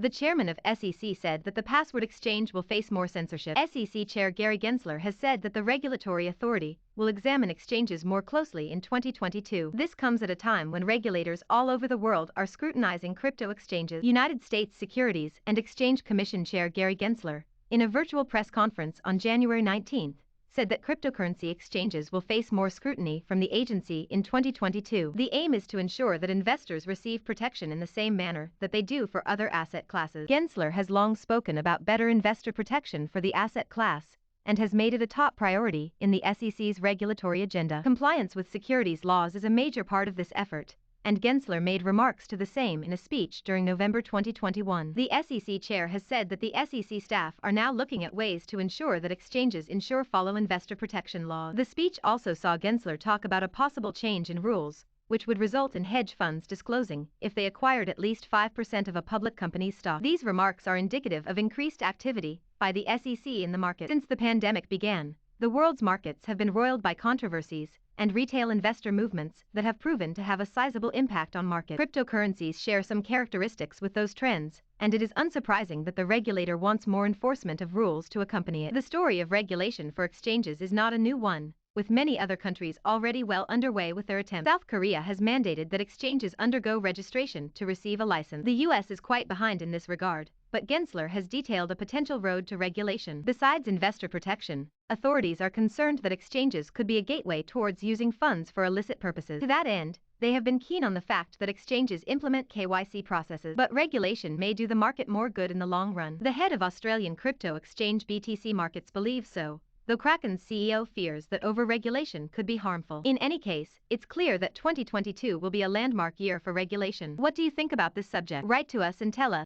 The chairman of SEC said that the password exchange will face more censorship. SEC Chair Gary Gensler has said that the regulatory authority will examine exchanges more closely in 2022. This comes at a time when regulators all over the world are scrutinizing crypto exchanges. United States Securities and Exchange Commission Chair Gary Gensler, in a virtual press conference on January 19, said that cryptocurrency exchanges will face more scrutiny from the agency in 2022. The aim is to ensure that investors receive protection in the same manner that they do for other asset classes. Gensler has long spoken about better investor protection for the asset class and has made it a top priority in the SEC's regulatory agenda. Compliance with securities laws is a major part of this effort, and Gensler made remarks to the same in a speech during November 2021. The SEC chair has said that the SEC staff are now looking at ways to ensure that exchanges follow investor protection laws. The speech also saw Gensler talk about a possible change in rules, which would result in hedge funds disclosing if they acquired at least 5% of a public company's stock. These remarks are indicative of increased activity by the SEC in the market. Since the pandemic began, the world's markets have been roiled by controversies and retail investor movements that have proven to have a sizable impact on market. Cryptocurrencies share some characteristics with those trends, and it is unsurprising that the regulator wants more enforcement of rules to accompany it. The story of regulation for exchanges is not a new one, with many other countries already well underway with their attempts. South Korea has mandated that exchanges undergo registration to receive a license. The US is quite behind in this regard, but Gensler has detailed a potential road to regulation. Besides investor protection, authorities are concerned that exchanges could be a gateway towards using funds for illicit purposes. To that end, they have been keen on the fact that exchanges implement KYC processes. But regulation may do the market more good in the long run. The head of Australian crypto exchange BTC Markets believes so, though Kraken's CEO fears that over-regulation could be harmful. In any case, it's clear that 2022 will be a landmark year for regulation. What do you think about this subject? Write to us and tell us.